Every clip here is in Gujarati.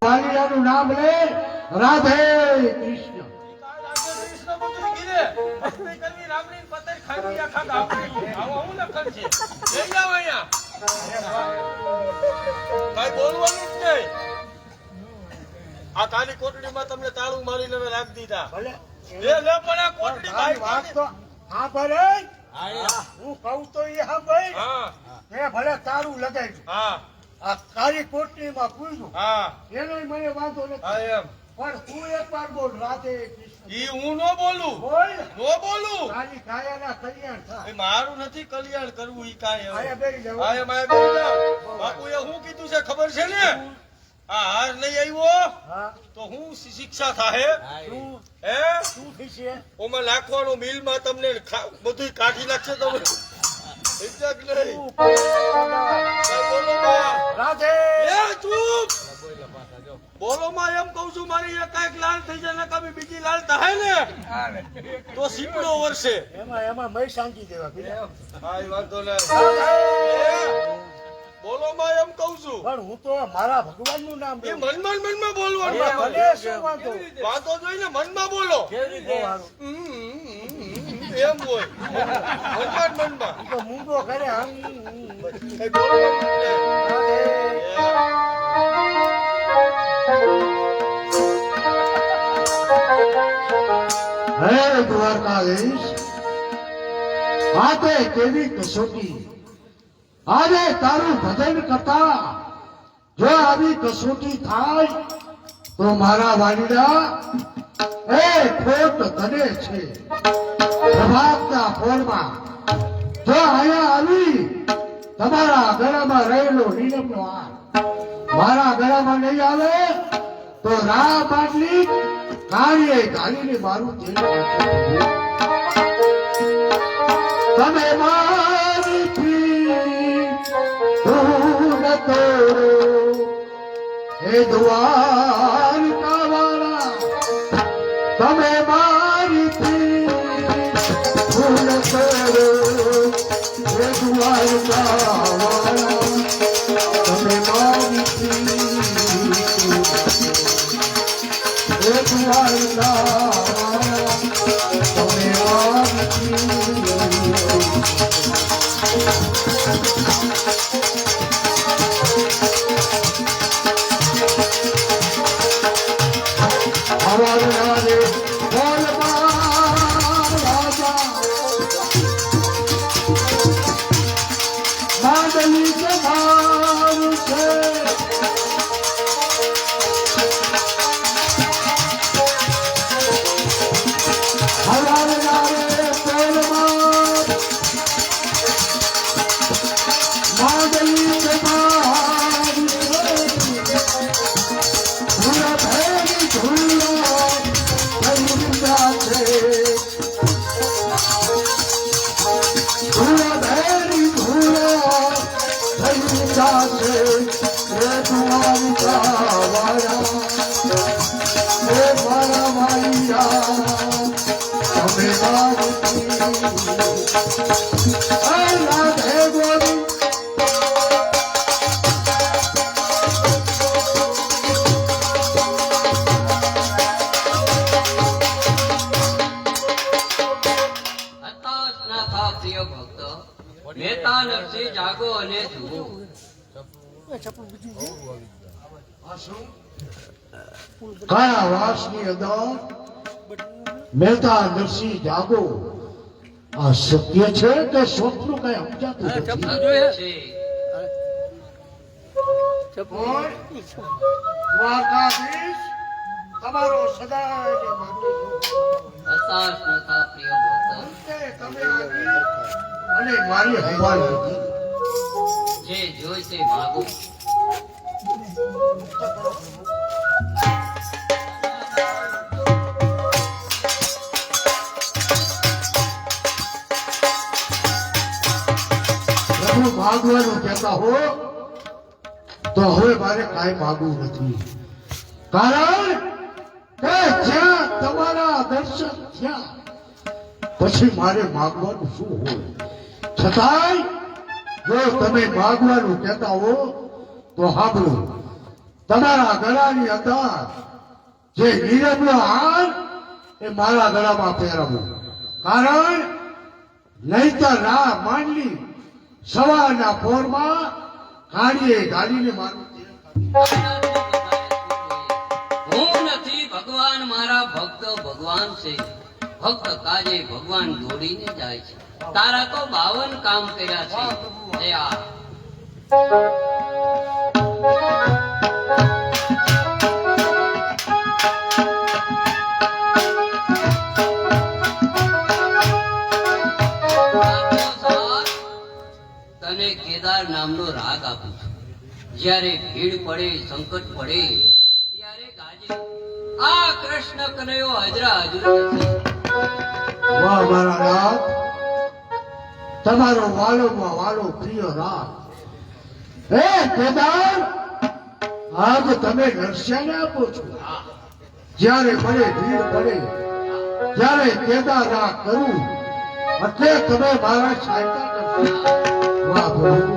વાલીડાનું નામ લે રાધે કૃષ્ણ. આ કાલી કોટડીમાં તમને તાળું મારીને રાખી દીધા. હું કહું તો એ હા ભાઈ મેં ભલે તારું લગાવ્યું આ કાળી કોટડીમાં પૂછ્યું એનો મને વાંધો નથી પણ તું એક વાર બોલ રાધે કૃષ્ણ. ઈ હું નો બોલું બોલ નો બોલું તારી કાયાના કલ્યાણ થાય. એ મારું નથી કલ્યાણ કરવું ઈ કાંઈ હવે. આયા બેસી જાઓ. આયા માયા બેસી જાઓ. બાપુએ શું કીધું છે ખબર છે ને? આ હાર નહીં આવ્યો હા તો હું શિક્ષા થાય શું હે શું થશે? ઓમાં નાખવાનું મિલમાં તમને બધું કાઢી નાખશે તમે. ઇજ્જત નહીં. બોલો માં. રાધે એ ચૂપ બોલો માં એમ કહું છું મારી એક લાલ થઈ જાય ને કभी બીજી લાલ થાય ને તો સીપડો વરસે. એમાં મય શાંતિ દેવા બીજા હા એ વાંધો નહીં. બોલો માં એમ કહું છું પણ હું તો મારા ભગવાનનું નામ એ લઉં. મનમાં બોલવાનું. ભલે શું વાંધો? વાંધો જોઈને મનમાં બોલો. બહુ સારું. એમ હોય મનમાં ઈ તો મૂંગો કરે આમ. કઈ બોલવાનું નહીં. રાધે હે દ્વારકાધીશ આતે કેવી કસોટી આજે તારું ભજન કરતા જો આવી કસોટી થાય તો મારા વાલીડા એ ખોટ તને છે પ્રભાતના ફોડમાં જો અહીંયા આવી તમારા ગળામાં રહેલો નીલમનો હાર મારા ગળામાં નહીં આવે તો રા માટલી કાર્ય ઘાલીને મારું તેલ નાખી. તમે મારી ધૂન તોડો હે દ્વારકા વાળા તમે મારી ધૂન તોડો હે દ્વારકા વાળા તમે મારી હે દ્વારકા તમે મારી હવારે બોલમાં રાજા માંડલી સભાર છે હવારે બોલમાં માંડલી સભાર છે મહેતા નરસિંહ જાગો અને જુઓ. કાળા વાસની અંદર મહેતા નરસિંહ જાગો આ સત્ય છે કે સ્વપ્ન કઈ સમજાતું નથી. દ્વારકાધીશ તમારો સદાય હતાશ ન થા પ્રિય ભક્ત. તમે આવી અને મારી હંભાળ લીધી. જે જોઈ તે માગો. પ્રભુ માગવાનું કહેતા હો તો હવે મારે કાંઈ માગવું નથી. કારણ કે જ્યાં તમારા દર્શન થયા પછી મારે માગવાનું શું હોય? છતાંય જો તમે માગવાનું કહેતા હો તો સાંભળો. તમારા ગળાની અંદર જે નીરવનો હાર એ મારા ગળામાં પહેરવો, કારણ નહીતર ના માંડલી સવારના પોરમાં ગાડીએ ગાડીને મારું હું નથી ભગવાન, મારા ભક્ત ભગવાન છે. ભક્ત કાજે ભગવાન દોડીને જાય છે. તારા તો 52 કામ કર્યા છે. એ આ તને કેદાર નામનો રાગ આપું છું. જ્યારે ભીડ પડે, સંકટ પડે ત્યારે ગાજે, આ કૃષ્ણ કનૈયો હાજરા હજુર નથી. વાહ મારા રાગ, તમારો વાલોમાં વાલો પ્રિય રાગ. હે કેદાર, આજ તમે નરસિંહને આપો છો. જ્યારે મને ભીડ પડે ત્યારે કેદાર રાગ કરું એટલે તમે મારા સહાયતા કરશો. વાહ પ્રભુ,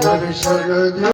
દર્શન દો